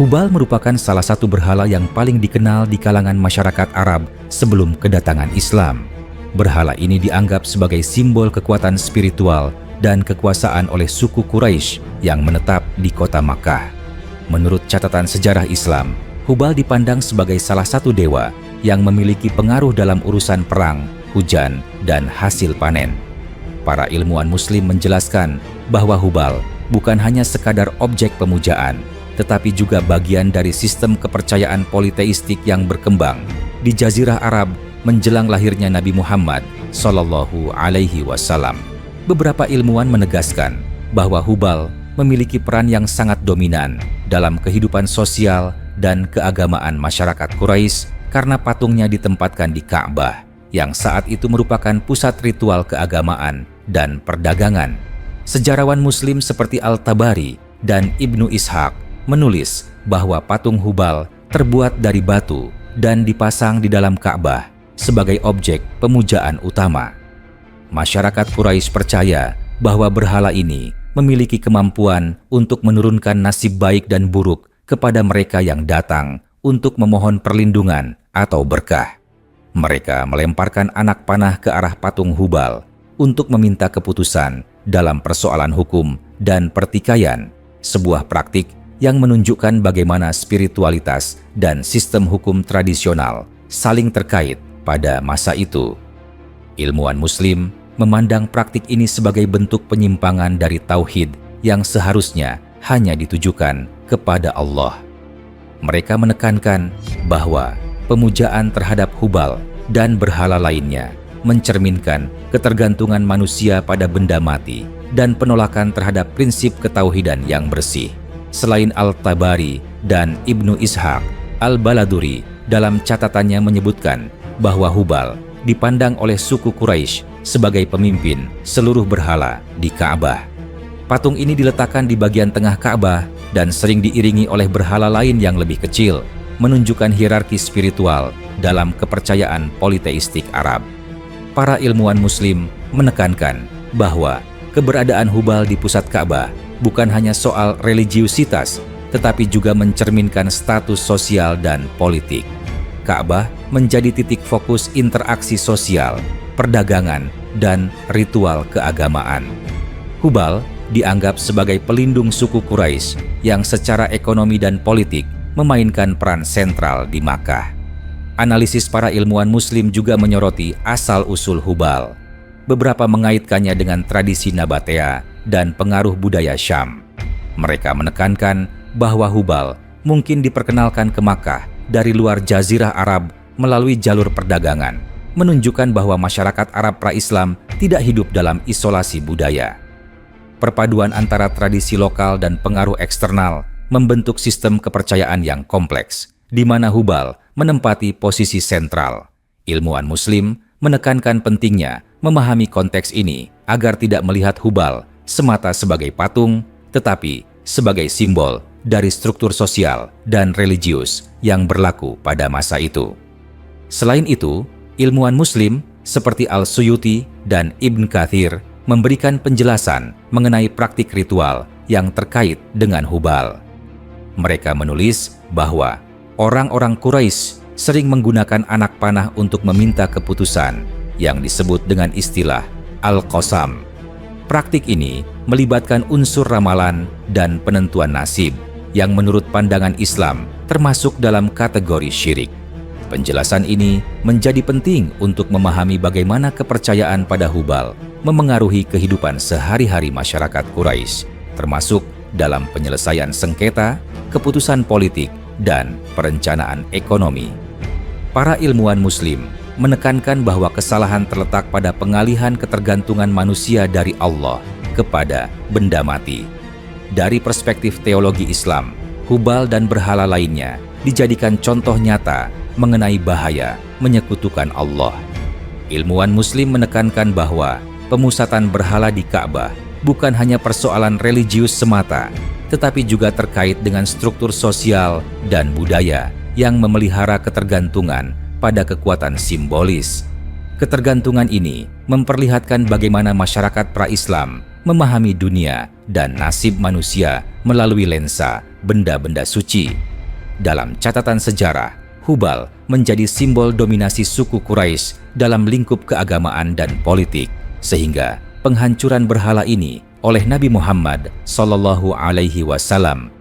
Hubal merupakan salah satu berhala yang paling dikenal di kalangan masyarakat Arab sebelum kedatangan Islam. Berhala ini dianggap sebagai simbol kekuatan spiritual dan kekuasaan oleh suku Quraisy yang menetap di kota Makkah. Menurut catatan sejarah Islam, Hubal dipandang sebagai salah satu dewa yang memiliki pengaruh dalam urusan perang, hujan, dan hasil panen. Para ilmuwan Muslim menjelaskan bahwa Hubal bukan hanya sekadar objek pemujaan, tetapi juga bagian dari sistem kepercayaan politeistik yang berkembang di Jazirah Arab menjelang lahirnya Nabi Muhammad Shallallahu Alaihi Wasallam. Beberapa ilmuwan menegaskan bahwa Hubal memiliki peran yang sangat dominan dalam kehidupan sosial dan keagamaan masyarakat Quraisy karena patungnya ditempatkan di Ka'bah, yang saat itu merupakan pusat ritual keagamaan dan perdagangan. Sejarawan Muslim seperti Al-Tabari dan Ibnu Ishaq menulis bahwa patung Hubal terbuat dari batu dan dipasang di dalam Ka'bah sebagai objek pemujaan utama. Masyarakat Quraisy percaya bahwa berhala ini memiliki kemampuan untuk menurunkan nasib baik dan buruk kepada mereka yang datang untuk memohon perlindungan atau berkah. Mereka melemparkan anak panah ke arah patung Hubal untuk meminta keputusan dalam persoalan hukum dan pertikaian, sebuah praktik yang menunjukkan bagaimana spiritualitas dan sistem hukum tradisional saling terkait pada masa itu. Ilmuwan Muslim memandang praktik ini sebagai bentuk penyimpangan dari tauhid yang seharusnya hanya ditujukan kepada Allah. Mereka menekankan bahwa pemujaan terhadap Hubal dan berhala lainnya mencerminkan ketergantungan manusia pada benda mati dan penolakan terhadap prinsip ketauhidan yang bersih. Selain Al-Tabari dan Ibnu Ishaq, Al-Baladuri dalam catatannya menyebutkan bahwa Hubal dipandang oleh suku Quraisy sebagai pemimpin seluruh berhala di Ka'bah. Patung ini diletakkan di bagian tengah Ka'bah dan sering diiringi oleh berhala lain yang lebih kecil, menunjukkan hierarki spiritual dalam kepercayaan politeistik Arab. Para ilmuwan Muslim menekankan bahwa keberadaan Hubal di pusat Ka'bah bukan hanya soal religiusitas, tetapi juga mencerminkan status sosial dan politik. Ka'bah menjadi titik fokus interaksi sosial, perdagangan, dan ritual keagamaan. Hubal dianggap sebagai pelindung suku Quraisy yang secara ekonomi dan politik memainkan peran sentral di Makkah. Analisis para ilmuwan Muslim juga menyoroti asal-usul Hubal. Beberapa mengaitkannya dengan tradisi Nabatea dan pengaruh budaya Syam. Mereka menekankan bahwa Hubal mungkin diperkenalkan ke Makkah dari luar Jazirah Arab melalui jalur perdagangan, menunjukkan bahwa masyarakat Arab pra-Islam tidak hidup dalam isolasi budaya. Perpaduan antara tradisi lokal dan pengaruh eksternal membentuk sistem kepercayaan yang kompleks, di mana Hubal menempati posisi sentral. Ilmuwan Muslim menekankan pentingnya memahami konteks ini agar tidak melihat Hubal semata sebagai patung, tetapi sebagai simbol dari struktur sosial dan religius yang berlaku pada masa itu. Selain itu, ilmuwan Muslim seperti Al-Suyuti dan Ibn Kathir memberikan penjelasan mengenai praktik ritual yang terkait dengan Hubal. Mereka menulis bahwa orang-orang Quraisy sering menggunakan anak panah untuk meminta keputusan yang disebut dengan istilah Al-Qasam. Praktik ini melibatkan unsur ramalan dan penentuan nasib yang menurut pandangan Islam termasuk dalam kategori syirik. Penjelasan ini menjadi penting untuk memahami bagaimana kepercayaan pada Hubal memengaruhi kehidupan sehari-hari masyarakat Quraisy, termasuk dalam penyelesaian sengketa, keputusan politik, dan perencanaan ekonomi. Para ilmuwan Muslim menekankan bahwa kesalahan terletak pada pengalihan ketergantungan manusia dari Allah kepada benda mati. Dari perspektif teologi Islam, Hubal dan berhala lainnya dijadikan contoh nyata mengenai bahaya menyekutukan Allah. Ilmuwan Muslim menekankan bahwa pemusatan berhala di Ka'bah bukan hanya persoalan religius semata, tetapi juga terkait dengan struktur sosial dan budaya yang memelihara ketergantungan pada kekuatan simbolis. Ketergantungan ini memperlihatkan bagaimana masyarakat pra-Islam memahami dunia dan nasib manusia melalui lensa benda-benda suci, dalam catatan sejarah, Hubal menjadi simbol dominasi suku Quraisy dalam lingkup keagamaan dan politik, sehingga penghancuran berhala ini oleh Nabi Muhammad SAW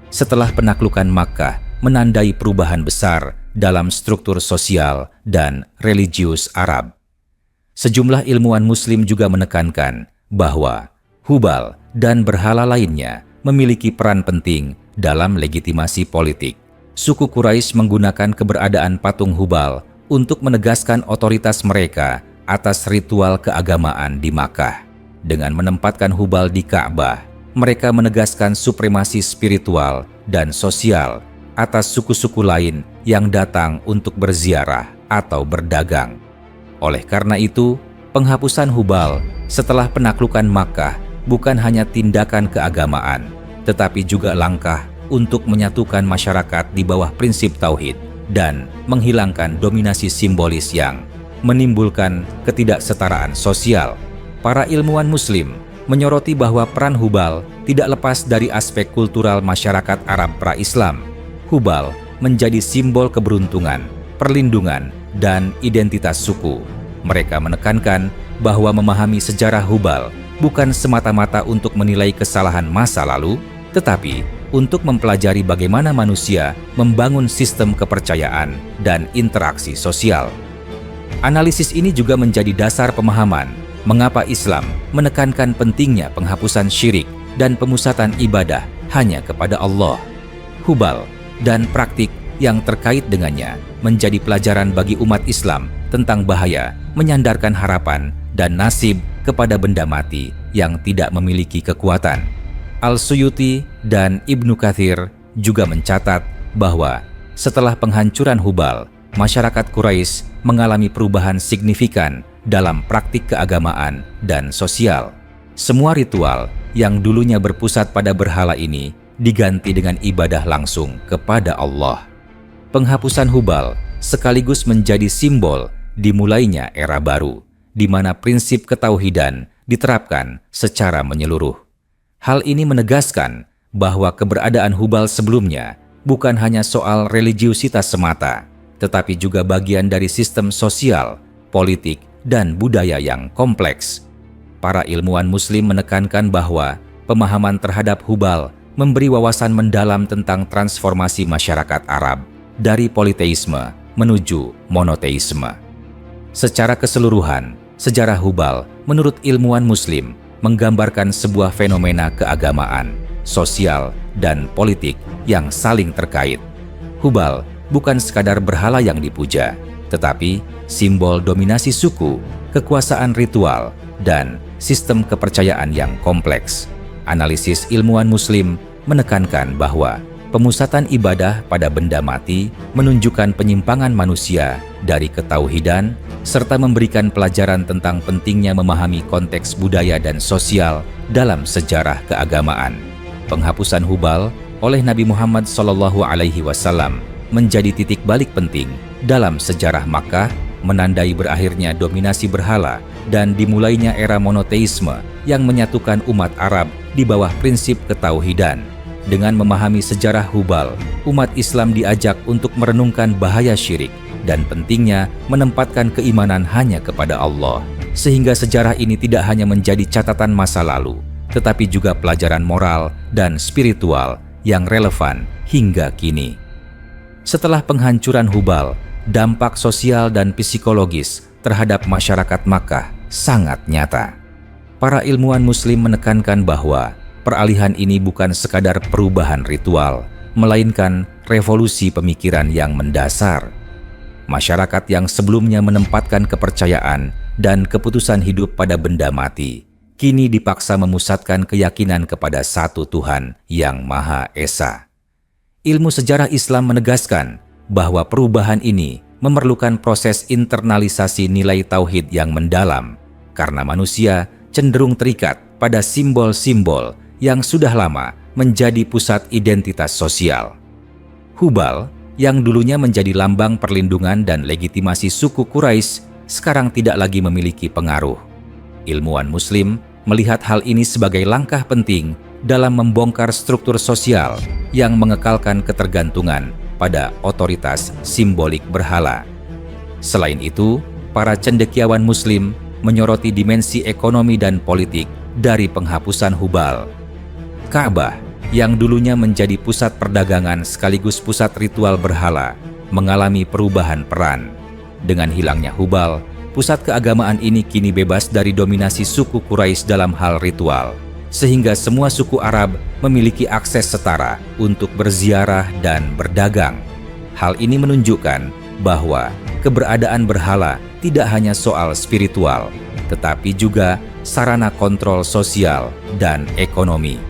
setelah penaklukan Makkah menandai perubahan besar dalam struktur sosial dan religius Arab. Sejumlah ilmuwan Muslim juga menekankan bahwa Hubal dan berhala lainnya memiliki peran penting dalam legitimasi politik. Suku Quraisy menggunakan keberadaan patung Hubal untuk menegaskan otoritas mereka atas ritual keagamaan di Makkah. Dengan menempatkan Hubal di Ka'bah, mereka menegaskan supremasi spiritual dan sosial atas suku-suku lain yang datang untuk berziarah atau berdagang. Oleh karena itu, penghapusan Hubal setelah penaklukan Makkah bukan hanya tindakan keagamaan, tetapi juga langkah untuk menyatukan masyarakat di bawah prinsip tauhid dan menghilangkan dominasi simbolis yang menimbulkan ketidaksetaraan sosial. Para ilmuwan Muslim menyoroti bahwa peran Hubal tidak lepas dari aspek kultural masyarakat Arab pra-Islam. Hubal menjadi simbol keberuntungan, perlindungan, dan identitas suku. Mereka menekankan bahwa memahami sejarah Hubal bukan semata-mata untuk menilai kesalahan masa lalu, tetapi untuk mempelajari bagaimana manusia membangun sistem kepercayaan dan interaksi sosial. Analisis ini juga menjadi dasar pemahaman mengapa Islam menekankan pentingnya penghapusan syirik dan pemusatan ibadah hanya kepada Allah. Hubal dan praktik yang terkait dengannya menjadi pelajaran bagi umat Islam tentang bahaya menyandarkan harapan dan nasib kepada benda mati yang tidak memiliki kekuatan. Al-Suyuti dan Ibnu Katsir juga mencatat bahwa setelah penghancuran Hubal, masyarakat Quraisy mengalami perubahan signifikan dalam praktik keagamaan dan sosial. Semua ritual yang dulunya berpusat pada berhala ini diganti dengan ibadah langsung kepada Allah. Penghapusan Hubal sekaligus menjadi simbol dimulainya era baru, di mana prinsip ketauhidan diterapkan secara menyeluruh. Hal ini menegaskan bahwa keberadaan Hubal sebelumnya bukan hanya soal religiusitas semata, tetapi juga bagian dari sistem sosial, politik, dan budaya yang kompleks. Para ilmuwan Muslim menekankan bahwa pemahaman terhadap Hubal memberi wawasan mendalam tentang transformasi masyarakat Arab dari politeisme menuju monoteisme. Secara keseluruhan, sejarah Hubal menurut ilmuwan Muslim menggambarkan sebuah fenomena keagamaan, sosial, dan politik yang saling terkait. Hubal bukan sekadar berhala yang dipuja, tetapi simbol dominasi suku, kekuasaan ritual, dan sistem kepercayaan yang kompleks. Analisis ilmuwan Muslim menekankan bahwa pemusatan ibadah pada benda mati menunjukkan penyimpangan manusia dari ketauhidan, serta memberikan pelajaran tentang pentingnya memahami konteks budaya dan sosial dalam sejarah keagamaan. Penghapusan Hubal oleh Nabi Muhammad SAW menjadi titik balik penting dalam sejarah Makkah, menandai berakhirnya dominasi berhala dan dimulainya era monoteisme yang menyatukan umat Arab di bawah prinsip ketauhidan. Dengan memahami sejarah Hubal, umat Islam diajak untuk merenungkan bahaya syirik dan pentingnya menempatkan keimanan hanya kepada Allah, sehingga sejarah ini tidak hanya menjadi catatan masa lalu, tetapi juga pelajaran moral dan spiritual yang relevan hingga kini. Setelah penghancuran Hubal, dampak sosial dan psikologis terhadap masyarakat Makkah sangat nyata. Para ilmuwan Muslim menekankan bahwa peralihan ini bukan sekadar perubahan ritual, melainkan revolusi pemikiran yang mendasar. Masyarakat yang sebelumnya menempatkan kepercayaan dan keputusan hidup pada benda mati, kini dipaksa memusatkan keyakinan kepada satu Tuhan yang Maha Esa. Ilmu sejarah Islam menegaskan bahwa perubahan ini memerlukan proses internalisasi nilai tauhid yang mendalam, karena manusia cenderung terikat pada simbol-simbol yang sudah lama menjadi pusat identitas sosial. Hubal, yang dulunya menjadi lambang perlindungan dan legitimasi suku Quraisy, sekarang tidak lagi memiliki pengaruh. Ilmuwan Muslim melihat hal ini sebagai langkah penting dalam membongkar struktur sosial yang mengekalkan ketergantungan pada otoritas simbolik berhala. Selain itu, para cendekiawan Muslim menyoroti dimensi ekonomi dan politik dari penghapusan Hubal. Ka'bah, yang dulunya menjadi pusat perdagangan sekaligus pusat ritual berhala, mengalami perubahan peran. Dengan hilangnya Hubal, pusat keagamaan ini kini bebas dari dominasi suku Quraisy dalam hal ritual, sehingga semua suku Arab memiliki akses setara untuk berziarah dan berdagang. Hal ini menunjukkan bahwa keberadaan berhala tidak hanya soal spiritual, tetapi juga sarana kontrol sosial dan ekonomi.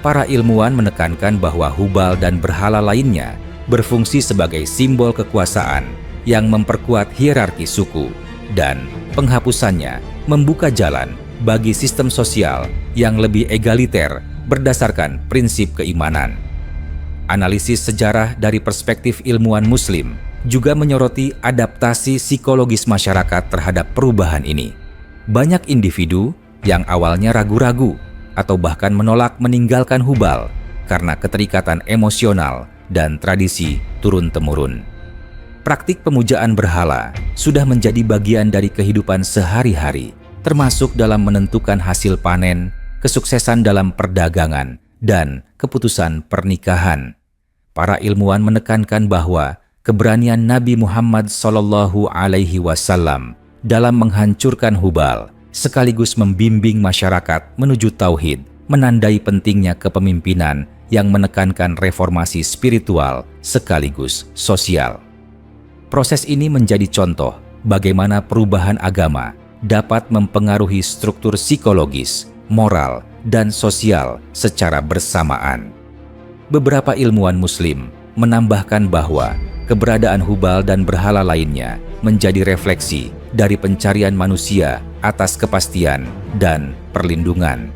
Para ilmuwan menekankan bahwa Hubal dan berhala lainnya berfungsi sebagai simbol kekuasaan yang memperkuat hierarki suku, dan penghapusannya membuka jalan bagi sistem sosial yang lebih egaliter berdasarkan prinsip keimanan. Analisis sejarah dari perspektif ilmuwan Muslim juga menyoroti adaptasi psikologis masyarakat terhadap perubahan ini. Banyak individu yang awalnya ragu-ragu atau bahkan menolak meninggalkan Hubal karena keterikatan emosional dan tradisi turun-temurun. Praktik pemujaan berhala sudah menjadi bagian dari kehidupan sehari-hari, termasuk dalam menentukan hasil panen, kesuksesan dalam perdagangan, dan keputusan pernikahan. Para ilmuwan menekankan bahwa keberanian Nabi Muhammad SAW dalam menghancurkan Hubal sekaligus membimbing masyarakat menuju tauhid, menandai pentingnya kepemimpinan yang menekankan reformasi spiritual sekaligus sosial. Proses ini menjadi contoh bagaimana perubahan agama dapat mempengaruhi struktur psikologis, moral, dan sosial secara bersamaan. Beberapa ilmuwan Muslim menambahkan bahwa keberadaan Hubal dan berhala lainnya menjadi refleksi dari pencarian manusia atas kepastian dan perlindungan.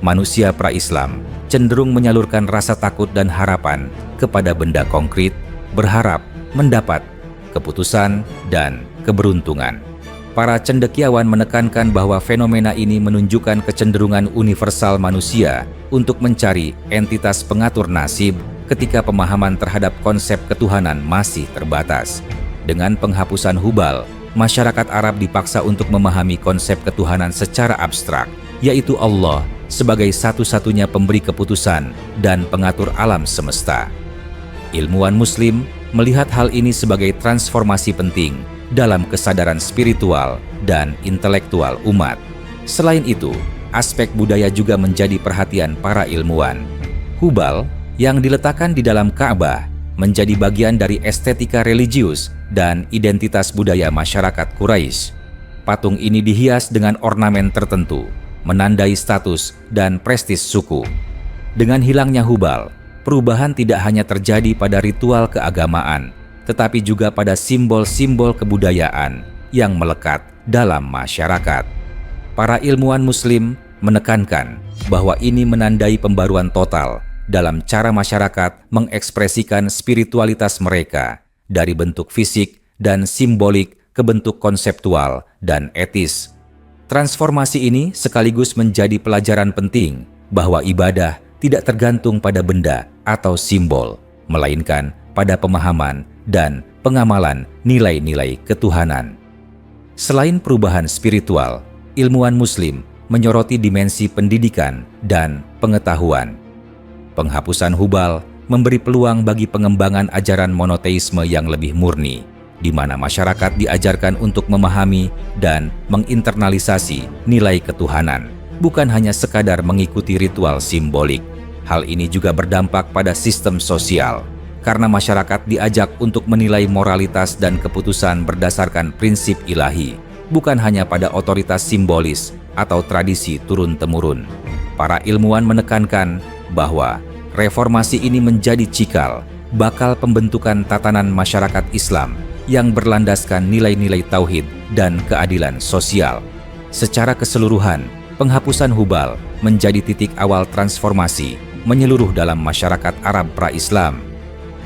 Manusia pra-Islam cenderung menyalurkan rasa takut dan harapan kepada benda konkret, berharap mendapat keputusan dan keberuntungan. Para cendekiawan menekankan bahwa fenomena ini menunjukkan kecenderungan universal manusia untuk mencari entitas pengatur nasib ketika pemahaman terhadap konsep ketuhanan masih terbatas. Dengan penghapusan Hubal, masyarakat Arab dipaksa untuk memahami konsep ketuhanan secara abstrak, yaitu Allah sebagai satu-satunya pemberi keputusan dan pengatur alam semesta. Ilmuwan Muslim melihat hal ini sebagai transformasi penting dalam kesadaran spiritual dan intelektual umat. Selain itu, aspek budaya juga menjadi perhatian para ilmuwan. Hubal yang diletakkan di dalam Ka'bah menjadi bagian dari estetika religius dan identitas budaya masyarakat Quraisy. Patung ini dihias dengan ornamen tertentu, menandai status dan prestis suku. Dengan hilangnya Hubal, perubahan tidak hanya terjadi pada ritual keagamaan, tetapi juga pada simbol-simbol kebudayaan yang melekat dalam masyarakat. Para ilmuwan Muslim menekankan bahwa ini menandai pembaruan total dalam cara masyarakat mengekspresikan spiritualitas mereka dari bentuk fisik dan simbolik ke bentuk konseptual dan etis. Transformasi ini sekaligus menjadi pelajaran penting bahwa ibadah tidak tergantung pada benda atau simbol, melainkan pada pemahaman dan pengamalan nilai-nilai ketuhanan. Selain perubahan spiritual, ilmuwan Muslim menyoroti dimensi pendidikan dan pengetahuan. Penghapusan Hubal memberi peluang bagi pengembangan ajaran monoteisme yang lebih murni, di mana masyarakat diajarkan untuk memahami dan menginternalisasi nilai ketuhanan, bukan hanya sekadar mengikuti ritual simbolik. Hal ini juga berdampak pada sistem sosial, karena masyarakat diajak untuk menilai moralitas dan keputusan berdasarkan prinsip ilahi, bukan hanya pada otoritas simbolis atau tradisi turun-temurun. Para ilmuwan menekankan bahwa reformasi ini menjadi cikal bakal pembentukan tatanan masyarakat Islam yang berlandaskan nilai-nilai tauhid dan keadilan sosial. Secara keseluruhan, penghapusan Hubal menjadi titik awal transformasi menyeluruh dalam masyarakat Arab pra-Islam.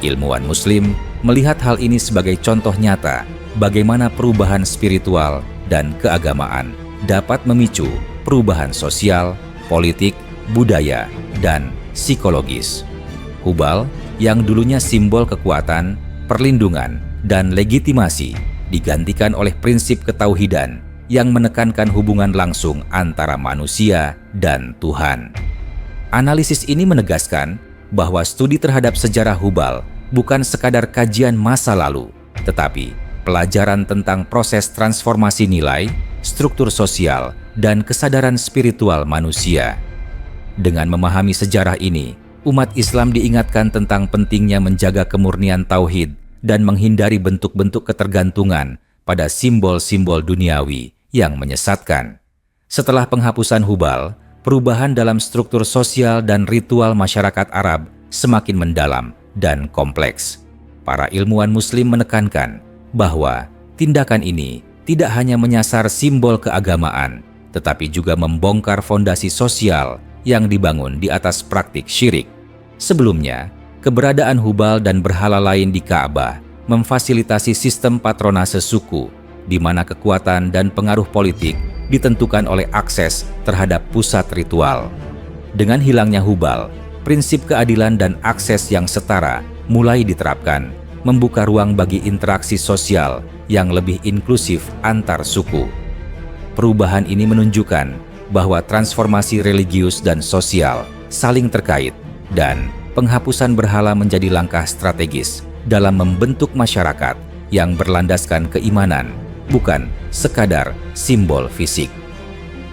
Ilmuwan Muslim melihat hal ini sebagai contoh nyata bagaimana perubahan spiritual dan keagamaan dapat memicu perubahan sosial, politik, budaya, dan psikologis. Hubal yang dulunya simbol kekuatan, perlindungan, dan legitimasi digantikan oleh prinsip ketauhidan yang menekankan hubungan langsung antara manusia dan Tuhan. Analisis ini menegaskan bahwa studi terhadap sejarah Hubal bukan sekadar kajian masa lalu, tetapi pelajaran tentang proses transformasi nilai, struktur sosial, dan kesadaran spiritual manusia. Dengan memahami sejarah ini, umat Islam diingatkan tentang pentingnya menjaga kemurnian tauhid dan menghindari bentuk-bentuk ketergantungan pada simbol-simbol duniawi yang menyesatkan. Setelah penghapusan Hubal, perubahan dalam struktur sosial dan ritual masyarakat Arab semakin mendalam dan kompleks. Para ilmuwan Muslim menekankan bahwa tindakan ini tidak hanya menyasar simbol keagamaan, tetapi juga membongkar fondasi sosial yang dibangun di atas praktik syirik. Sebelumnya, keberadaan Hubal dan berhala lain di Ka'bah memfasilitasi sistem patronase suku, di mana kekuatan dan pengaruh politik ditentukan oleh akses terhadap pusat ritual. Dengan hilangnya Hubal, prinsip keadilan dan akses yang setara mulai diterapkan, membuka ruang bagi interaksi sosial yang lebih inklusif antar suku. Perubahan ini menunjukkan bahwa transformasi religius dan sosial saling terkait dan penghapusan berhala menjadi langkah strategis dalam membentuk masyarakat yang berlandaskan keimanan, bukan sekadar simbol fisik.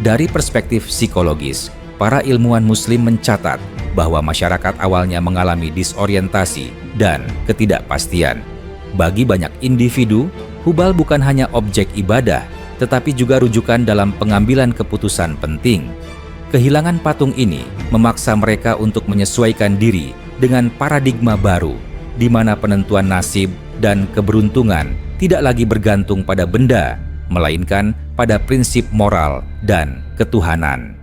Dari perspektif psikologis, para ilmuwan Muslim mencatat bahwa masyarakat awalnya mengalami disorientasi dan ketidakpastian. Bagi banyak individu, Hubal bukan hanya objek ibadah, tetapi juga rujukan dalam pengambilan keputusan penting. Kehilangan patung ini memaksa mereka untuk menyesuaikan diri dengan paradigma baru, di mana penentuan nasib dan keberuntungan tidak lagi bergantung pada benda, melainkan pada prinsip moral dan ketuhanan.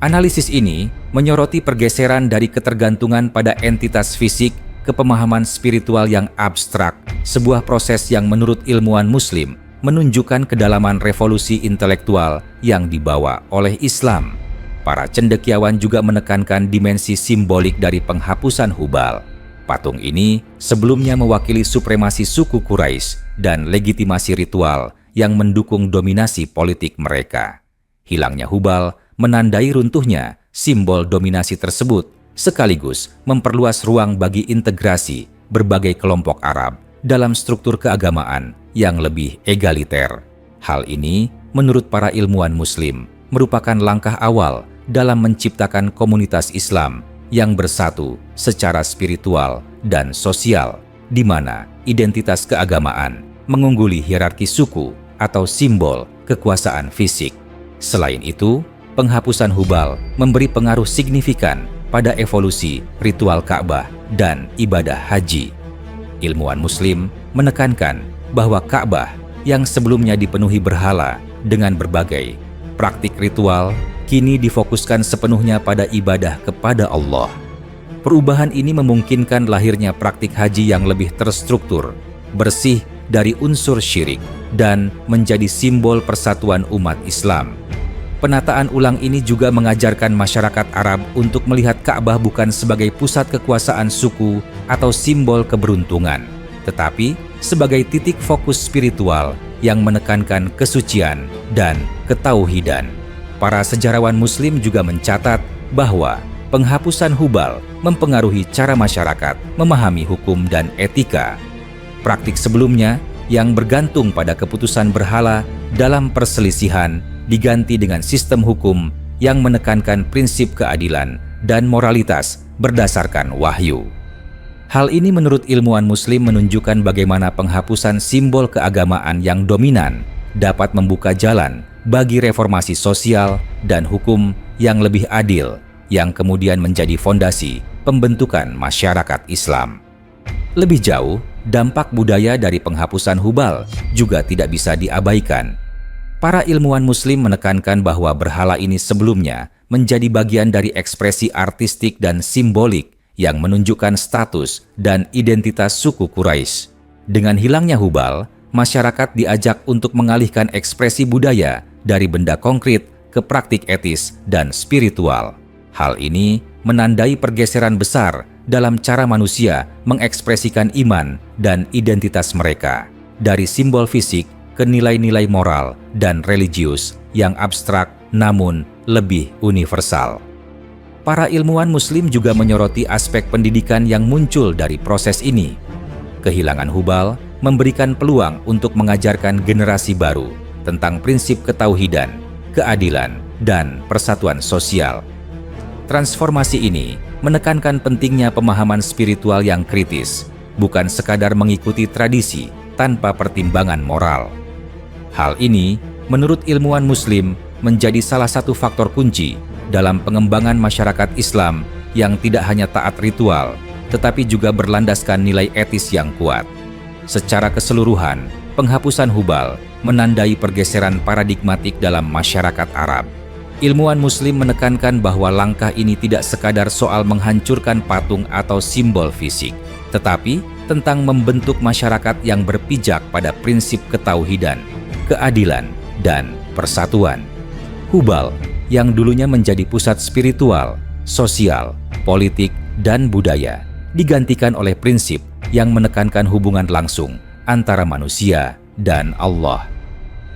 Analisis ini menyoroti pergeseran dari ketergantungan pada entitas fisik ke pemahaman spiritual yang abstrak, sebuah proses yang menurut ilmuwan Muslim menunjukkan kedalaman revolusi intelektual yang dibawa oleh Islam. Para cendekiawan juga menekankan dimensi simbolik dari penghapusan Hubal. Patung ini sebelumnya mewakili supremasi suku Quraisy dan legitimasi ritual yang mendukung dominasi politik mereka. Hilangnya Hubal menandai runtuhnya simbol dominasi tersebut, sekaligus memperluas ruang bagi integrasi berbagai kelompok Arab dalam struktur keagamaan yang lebih egaliter. Hal ini, menurut para ilmuwan Muslim, merupakan langkah awal dalam menciptakan komunitas Islam yang bersatu secara spiritual dan sosial, di mana identitas keagamaan mengungguli hierarki suku atau simbol kekuasaan fisik. Selain itu, penghapusan Hubal memberi pengaruh signifikan pada evolusi ritual Ka'bah dan ibadah haji. Ilmuwan Muslim menekankan bahwa Ka'bah yang sebelumnya dipenuhi berhala dengan berbagai praktik ritual kini difokuskan sepenuhnya pada ibadah kepada Allah. Perubahan ini memungkinkan lahirnya praktik haji yang lebih terstruktur, bersih dari unsur syirik, dan menjadi simbol persatuan umat Islam. Penataan ulang ini juga mengajarkan masyarakat Arab untuk melihat Ka'bah bukan sebagai pusat kekuasaan suku atau simbol keberuntungan, tetapi sebagai titik fokus spiritual yang menekankan kesucian dan ketauhidan. Para sejarawan Muslim juga mencatat bahwa penghapusan Hubal mempengaruhi cara masyarakat memahami hukum dan etika. Praktik sebelumnya yang bergantung pada keputusan berhala dalam perselisihan diganti dengan sistem hukum yang menekankan prinsip keadilan dan moralitas berdasarkan wahyu. Hal ini menurut ilmuwan Muslim menunjukkan bagaimana penghapusan simbol keagamaan yang dominan dapat membuka jalan bagi reformasi sosial dan hukum yang lebih adil, yang kemudian menjadi fondasi pembentukan masyarakat Islam. Lebih jauh, dampak budaya dari penghapusan Hubal juga tidak bisa diabaikan. Para ilmuwan Muslim menekankan bahwa berhala ini sebelumnya menjadi bagian dari ekspresi artistik dan simbolik yang menunjukkan status dan identitas suku Quraisy. Dengan hilangnya Hubal, masyarakat diajak untuk mengalihkan ekspresi budaya dari benda konkret ke praktik etis dan spiritual. Hal ini menandai pergeseran besar dalam cara manusia mengekspresikan iman dan identitas mereka, dari simbol fisik ke nilai-nilai moral dan religius yang abstrak namun lebih universal. Para ilmuwan Muslim juga menyoroti aspek pendidikan yang muncul dari proses ini. Kehilangan Hubal memberikan peluang untuk mengajarkan generasi baru tentang prinsip ketauhidan, keadilan, dan persatuan sosial. Transformasi ini menekankan pentingnya pemahaman spiritual yang kritis, bukan sekadar mengikuti tradisi tanpa pertimbangan moral. Hal ini, menurut ilmuwan Muslim, menjadi salah satu faktor kunci dalam pengembangan masyarakat Islam yang tidak hanya taat ritual, tetapi juga berlandaskan nilai etis yang kuat. Secara keseluruhan, penghapusan Hubal menandai pergeseran paradigmatik dalam masyarakat Arab. Ilmuwan Muslim menekankan bahwa langkah ini tidak sekadar soal menghancurkan patung atau simbol fisik, tetapi tentang membentuk masyarakat yang berpijak pada prinsip ketauhidan, keadilan, dan persatuan. Hubal, yang dulunya menjadi pusat spiritual, sosial, politik, dan budaya, digantikan oleh prinsip yang menekankan hubungan langsung antara manusia dan Allah.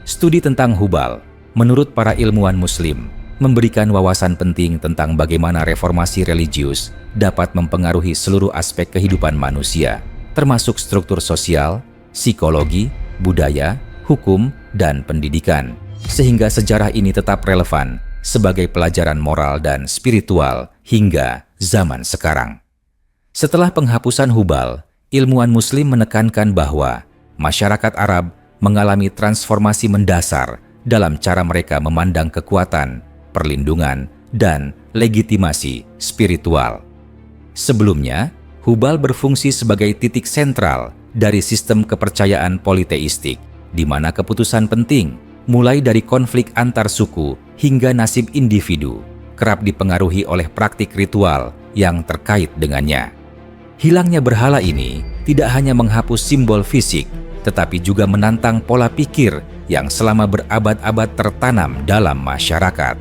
Studi tentang Hubal, menurut para ilmuwan Muslim, memberikan wawasan penting tentang bagaimana reformasi religius dapat mempengaruhi seluruh aspek kehidupan manusia, termasuk struktur sosial, psikologi, budaya, hukum, dan pendidikan, sehingga sejarah ini tetap relevan sebagai pelajaran moral dan spiritual hingga zaman sekarang. Setelah penghapusan Hubal, ilmuwan Muslim menekankan bahwa masyarakat Arab mengalami transformasi mendasar dalam cara mereka memandang kekuatan, perlindungan, dan legitimasi spiritual. Sebelumnya, Hubal berfungsi sebagai titik sentral dari sistem kepercayaan politeistik, di mana keputusan penting, mulai dari konflik antar suku hingga nasib individu, kerap dipengaruhi oleh praktik ritual yang terkait dengannya. Hilangnya berhala ini tidak hanya menghapus simbol fisik, tetapi juga menantang pola pikir yang selama berabad-abad tertanam dalam masyarakat.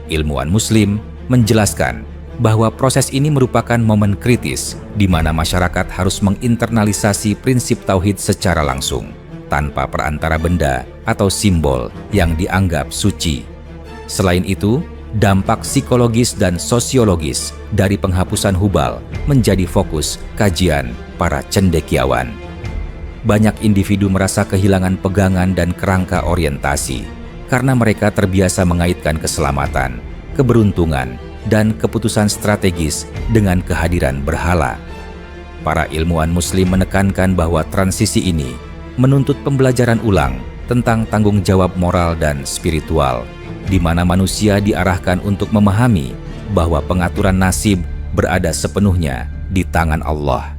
Ilmuwan Muslim menjelaskan bahwa proses ini merupakan momen kritis di mana masyarakat harus menginternalisasi prinsip tauhid secara langsung, tanpa perantara benda atau simbol yang dianggap suci. Selain itu, dampak psikologis dan sosiologis dari penghapusan Hubal menjadi fokus kajian para cendekiawan. Banyak individu merasa kehilangan pegangan dan kerangka orientasi karena mereka terbiasa mengaitkan keselamatan, keberuntungan, dan keputusan strategis dengan kehadiran berhala. Para ilmuwan Muslim menekankan bahwa transisi ini menuntut pembelajaran ulang tentang tanggung jawab moral dan spiritual, di mana manusia diarahkan untuk memahami bahwa pengaturan nasib berada sepenuhnya di tangan Allah.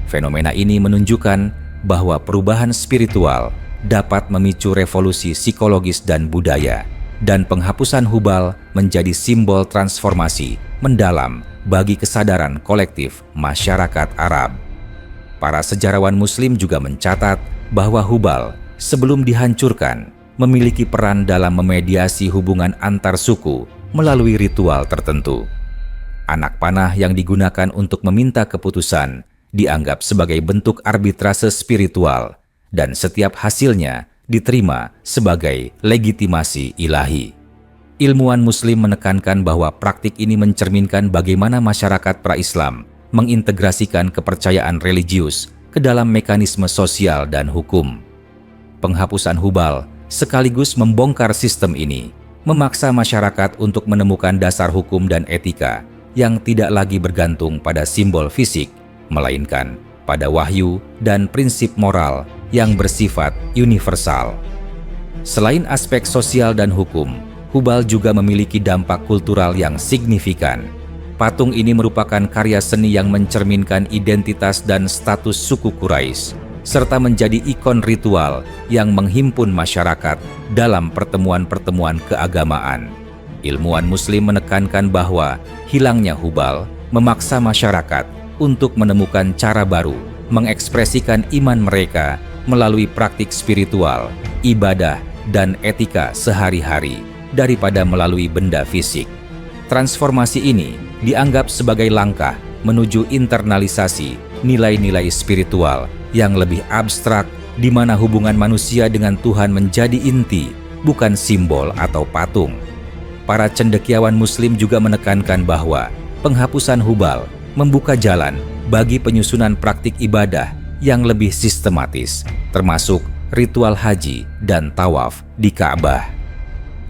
Fenomena ini menunjukkan bahwa perubahan spiritual dapat memicu revolusi psikologis dan budaya, dan penghapusan Hubal menjadi simbol transformasi mendalam bagi kesadaran kolektif masyarakat Arab. Para sejarawan Muslim juga mencatat bahwa Hubal sebelum dihancurkan memiliki peran dalam memediasi hubungan antar suku melalui ritual tertentu. Anak panah yang digunakan untuk meminta keputusan dianggap sebagai bentuk arbitrase spiritual, dan setiap hasilnya diterima sebagai legitimasi ilahi. Ilmuwan Muslim menekankan bahwa praktik ini mencerminkan bagaimana masyarakat pra-Islam mengintegrasikan kepercayaan religius ke dalam mekanisme sosial dan hukum. Penghapusan Hubal sekaligus membongkar sistem ini, memaksa masyarakat untuk menemukan dasar hukum dan etika yang tidak lagi bergantung pada simbol fisik, melainkan pada wahyu dan prinsip moral yang bersifat universal. Selain aspek sosial dan hukum, Hubal juga memiliki dampak kultural yang signifikan. Patung ini merupakan karya seni yang mencerminkan identitas dan status suku Quraisy, serta menjadi ikon ritual yang menghimpun masyarakat dalam pertemuan-pertemuan keagamaan. Ilmuwan Muslim menekankan bahwa hilangnya Hubal memaksa masyarakat untuk menemukan cara baru mengekspresikan iman mereka melalui praktik spiritual, ibadah, dan etika sehari-hari daripada melalui benda fisik. Transformasi ini dianggap sebagai langkah menuju internalisasi nilai-nilai spiritual yang lebih abstrak, di mana hubungan manusia dengan Tuhan menjadi inti, bukan simbol atau patung. Para cendekiawan Muslim juga menekankan bahwa penghapusan hubal membuka jalan bagi penyusunan praktik ibadah yang lebih sistematis, termasuk ritual haji dan tawaf di Ka'bah.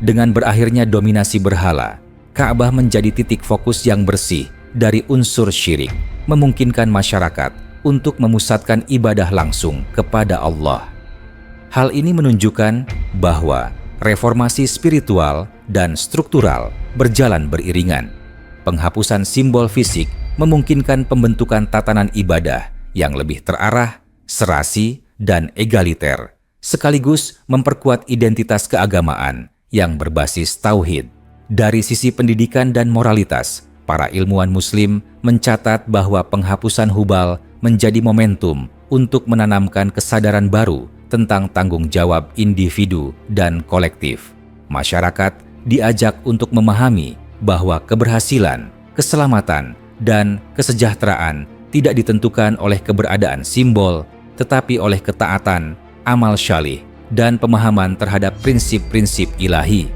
Dengan berakhirnya dominasi berhala, Ka'bah menjadi titik fokus yang bersih dari unsur syirik, memungkinkan masyarakat untuk memusatkan ibadah langsung kepada Allah. Hal ini menunjukkan bahwa reformasi spiritual dan struktural berjalan beriringan. Penghapusan simbol fisik memungkinkan pembentukan tatanan ibadah yang lebih terarah, serasi, dan egaliter, sekaligus memperkuat identitas keagamaan yang berbasis tauhid. Dari sisi pendidikan dan moralitas, para ilmuwan Muslim mencatat bahwa penghapusan hubal menjadi momentum untuk menanamkan kesadaran baru tentang tanggung jawab individu dan kolektif. Masyarakat diajak untuk memahami bahwa keberhasilan, keselamatan, dan kesejahteraan tidak ditentukan oleh keberadaan simbol, tetapi oleh ketaatan, amal syalih, dan pemahaman terhadap prinsip-prinsip ilahi.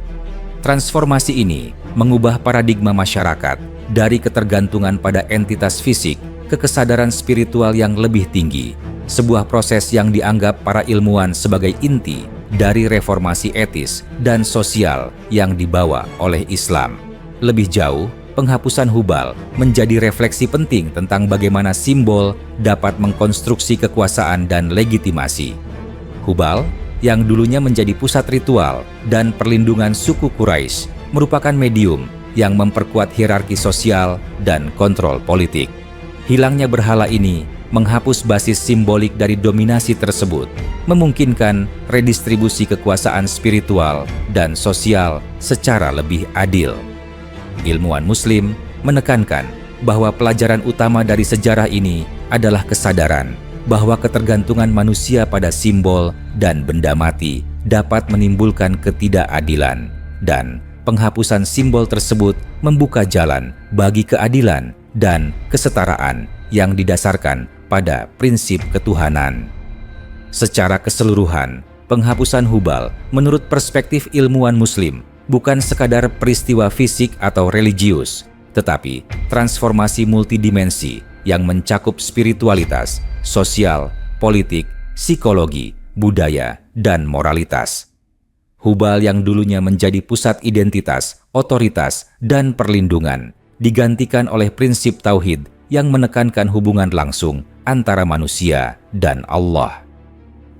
Transformasi ini mengubah paradigma masyarakat dari ketergantungan pada entitas fisik ke kesadaran spiritual yang lebih tinggi, sebuah proses yang dianggap para ilmuwan sebagai inti dari reformasi etis dan sosial yang dibawa oleh Islam. Lebih jauh, penghapusan hubal menjadi refleksi penting tentang bagaimana simbol dapat mengkonstruksi kekuasaan dan legitimasi. Hubal, yang dulunya menjadi pusat ritual dan perlindungan suku Quraisy, merupakan medium yang memperkuat hierarki sosial dan kontrol politik. Hilangnya berhala ini menghapus basis simbolik dari dominasi tersebut, memungkinkan redistribusi kekuasaan spiritual dan sosial secara lebih adil. Ilmuwan Muslim menekankan bahwa pelajaran utama dari sejarah ini adalah kesadaran bahwa ketergantungan manusia pada simbol dan benda mati dapat menimbulkan ketidakadilan, dan penghapusan simbol tersebut membuka jalan bagi keadilan dan kesetaraan yang didasarkan pada prinsip ketuhanan. Secara keseluruhan, penghapusan hubal menurut perspektif ilmuwan Muslim bukan sekadar peristiwa fisik atau religius, tetapi transformasi multidimensi yang mencakup spiritualitas, sosial, politik, psikologi, budaya, dan moralitas. Hubal yang dulunya menjadi pusat identitas, otoritas, dan perlindungan digantikan oleh prinsip tauhid yang menekankan hubungan langsung antara manusia dan Allah.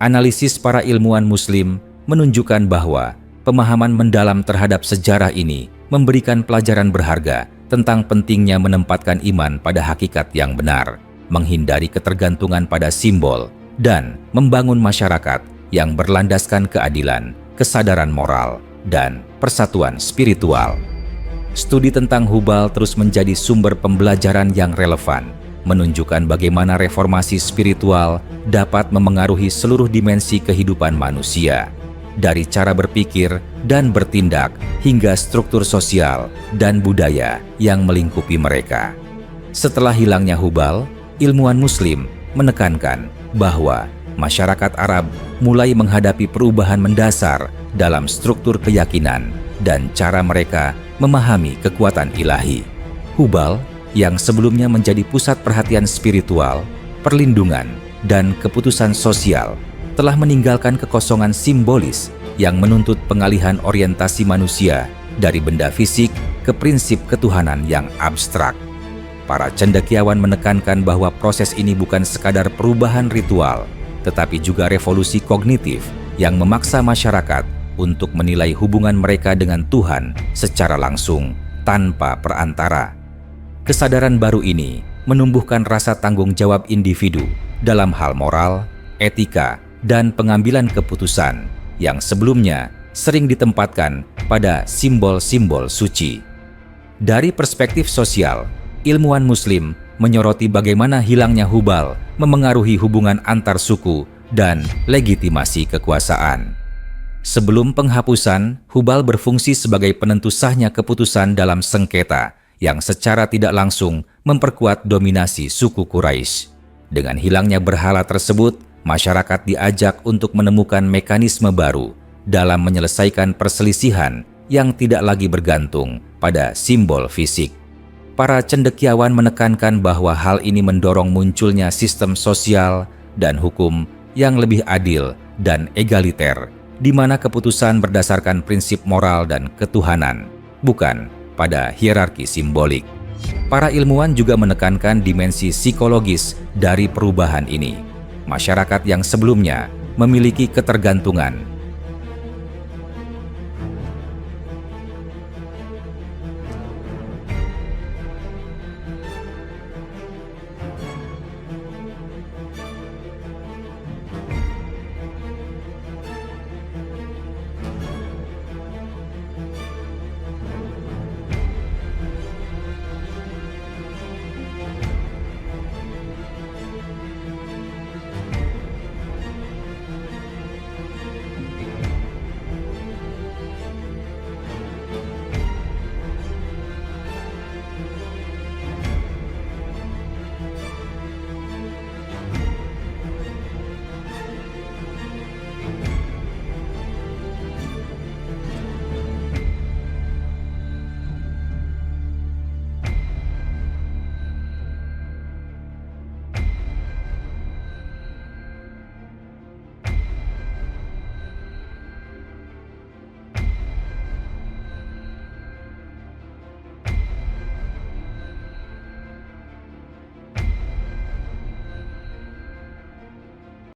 Analisis para ilmuwan Muslim menunjukkan bahwa pemahaman mendalam terhadap sejarah ini memberikan pelajaran berharga tentang pentingnya menempatkan iman pada hakikat yang benar, menghindari ketergantungan pada simbol, dan membangun masyarakat yang berlandaskan keadilan, kesadaran moral, dan persatuan spiritual. Studi tentang hubal terus menjadi sumber pembelajaran yang relevan, menunjukkan bagaimana reformasi spiritual dapat memengaruhi seluruh dimensi kehidupan manusia, dari cara berpikir dan bertindak hingga struktur sosial dan budaya yang melingkupi mereka. Setelah hilangnya hubal, ilmuwan Muslim menekankan bahwa masyarakat Arab mulai menghadapi perubahan mendasar dalam struktur keyakinan dan cara mereka memahami kekuatan ilahi. Hubal yang sebelumnya menjadi pusat perhatian spiritual, perlindungan, dan keputusan sosial telah meninggalkan kekosongan simbolis yang menuntut pengalihan orientasi manusia dari benda fisik ke prinsip ketuhanan yang abstrak. Para cendekiawan menekankan bahwa proses ini bukan sekadar perubahan ritual, tetapi juga revolusi kognitif yang memaksa masyarakat untuk menilai hubungan mereka dengan Tuhan secara langsung, tanpa perantara. Kesadaran baru ini menumbuhkan rasa tanggung jawab individu dalam hal moral, etika, dan pengambilan keputusan yang sebelumnya sering ditempatkan pada simbol-simbol suci. Dari perspektif sosial, ilmuwan Muslim menyoroti bagaimana hilangnya hubal memengaruhi hubungan antar suku dan legitimasi kekuasaan. Sebelum penghapusan, hubal berfungsi sebagai penentu sahnya keputusan dalam sengketa yang secara tidak langsung memperkuat dominasi suku Quraisy. Dengan hilangnya berhala tersebut, masyarakat diajak untuk menemukan mekanisme baru dalam menyelesaikan perselisihan yang tidak lagi bergantung pada simbol fisik. Para cendekiawan menekankan bahwa hal ini mendorong munculnya sistem sosial dan hukum yang lebih adil dan egaliter, di mana keputusan berdasarkan prinsip moral dan ketuhanan, bukan pada hierarki simbolik. Para ilmuwan juga menekankan dimensi psikologis dari perubahan ini. Masyarakat yang sebelumnya memiliki ketergantungan